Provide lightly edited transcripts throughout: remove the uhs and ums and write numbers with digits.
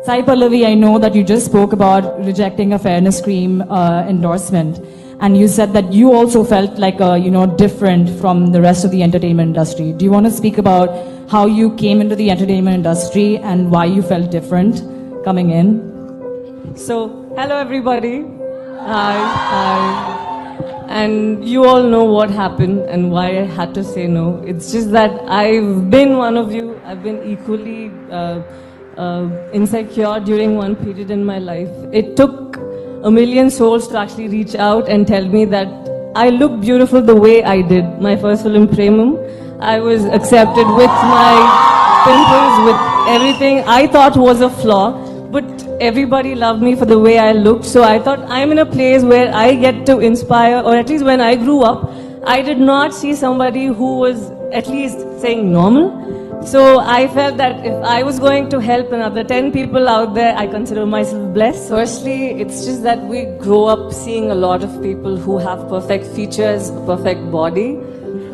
Sai Pallavi, I know that you just spoke about rejecting a fairness cream endorsement, and you said that you also felt like different from the rest of the entertainment industry. Do you want to speak about how you came into the entertainment industry and why you felt different coming in? So, hello everybody. Hi. And you all know what happened and why I had to say no. It's just that I've been one of you. I've been equally insecure during one period in my life. It took a million souls to actually reach out and tell me that I look beautiful the way I did. My first film, Premam, I was accepted with my pimples, with everything I thought was a flaw. But everybody loved me for the way I looked, so I thought I'm in a place where I get to inspire, or at least when I grew up, I did not see somebody who was at least saying normal. So I felt that if I was going to help another 10 people out there, I consider myself blessed. Firstly, it's just that we grow up seeing a lot of people who have perfect features, perfect body.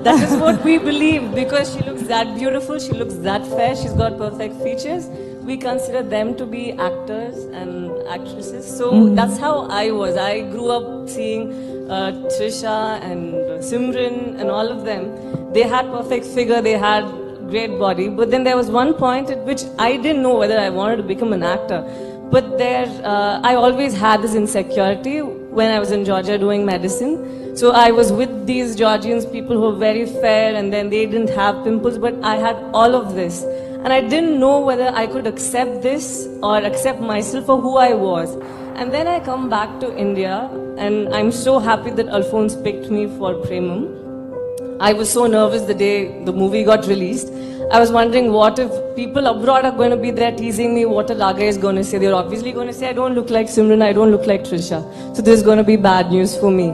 That is what we believe, because she looks that beautiful, she looks that fair, she's got perfect features. We consider them to be actors and actresses. So that's how I was. I grew up seeing Trisha and Simran and all of them. They had perfect figure, they had great body. But then there was one point at which I didn't know whether I wanted to become an actor. But there, I always had this insecurity when I was in Georgia doing medicine. So I was with these Georgians, people who were very fair, and then they didn't have pimples, but I had all of this. And I didn't know whether I could accept this or accept myself for who I was. And then I come back to India, and I'm so happy that Alphonse picked me for Premam. I was so nervous the day the movie got released. I was wondering, what if people abroad are going to be there teasing me what a Laga is going to say? They're obviously going to say, I don't look like Simran, I don't look like Trisha. So this is going to be bad news for me.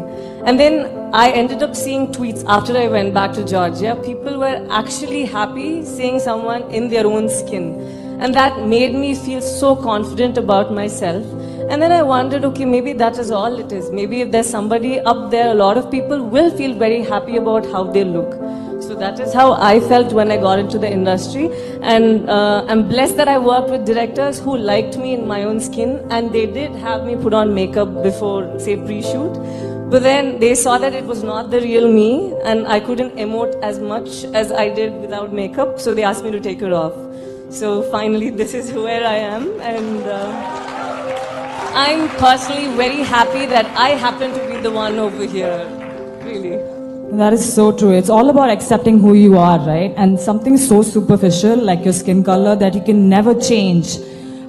And then I ended up seeing tweets after I went back to Georgia. People were actually happy seeing someone in their own skin. And that made me feel so confident about myself. And then I wondered, okay, maybe that is all it is. Maybe if there's somebody up there, a lot of people will feel very happy about how they look. So that is how I felt when I got into the industry. And I'm blessed that I worked with directors who liked me in my own skin, and they did have me put on makeup before, say, pre-shoot. But then they saw that it was not the real me, and I couldn't emote as much as I did without makeup, so they asked me to take it off. So finally, this is where I am, and I'm personally very happy that I happen to be the one over here, really. That is so true. It's all about accepting who you are, right? And something so superficial like your skin color that you can never change.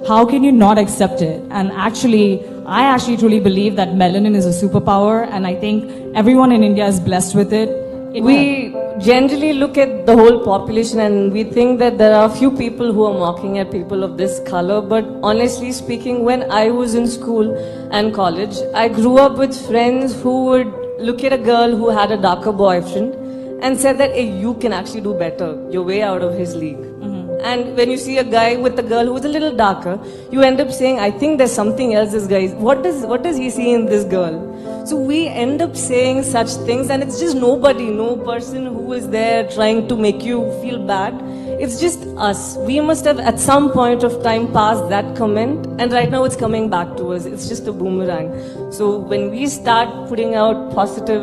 How can you not accept it? And I actually truly believe that melanin is a superpower, and I think everyone in India is blessed with it. We generally look at the whole population and we think that there are a few people who are mocking at people of this color, but honestly speaking, when I was in school and college, I grew up with friends who would look at a girl who had a darker boyfriend and said that, hey, you can actually do better, you're way out of his league. And when you see a guy with a girl who's a little darker, you end up saying, I think there's something else this guy is. What does he see in this girl? So we end up saying such things, and it's just no person who is there trying to make you feel bad. It's just us. We must have at some point of time passed that comment, and right now it's coming back to us. It's just a boomerang. So when we start putting out positive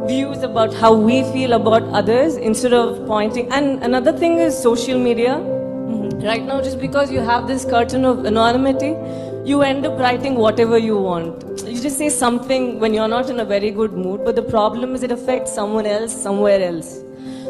views about how we feel about others instead of pointing. And another thing is social media. Right now, just because you have this curtain of anonymity, you end up writing whatever you want. You just say something when you're not in a very good mood, but the problem is it affects someone else somewhere else.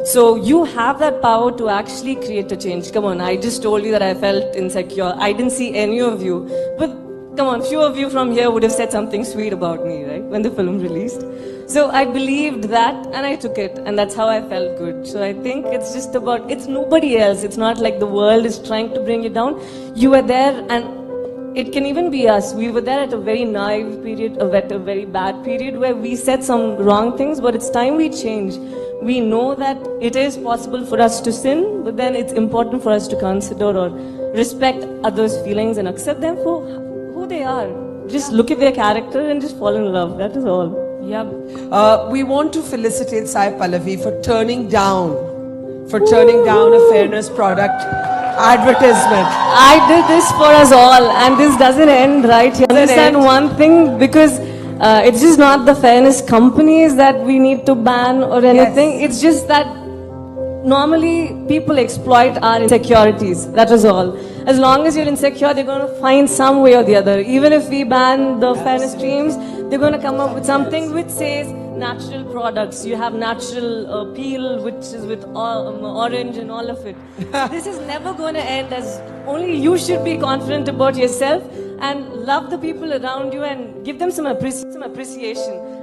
So you have that power to actually create a change. Come on, I just told you that I felt insecure. I didn't see any of you. But come on, few of you from here would have said something sweet about me, right? When the film released. So I believed that and I took it, and that's how I felt good. So I think it's just about, it's nobody else. It's not like the world is trying to bring you down. You were there, and it can even be us. We were there at a very naive period, at a very bad period where we said some wrong things, but it's time we change. We know that it is possible for us to sin, but then it's important for us to consider or respect others' feelings and accept them for who they are. Just look at their character and just fall in love. That is all. Yeah. We want to felicitate Sai Pallavi for turning down a fairness product advertisement. I did this for us all, and this doesn't end right here. Understand end. one thing, because it's just not the fairness companies that we need to ban or anything. It's just that normally people exploit our insecurities. That is all. As long as you're insecure, they're going to find some way or the other. Even if we ban the fairness streams, they're going to come up with something which says natural products. You have natural peel, which is with orange and all of it. So this is never going to end. As only you should be confident about yourself and love the people around you and give them some appreciation.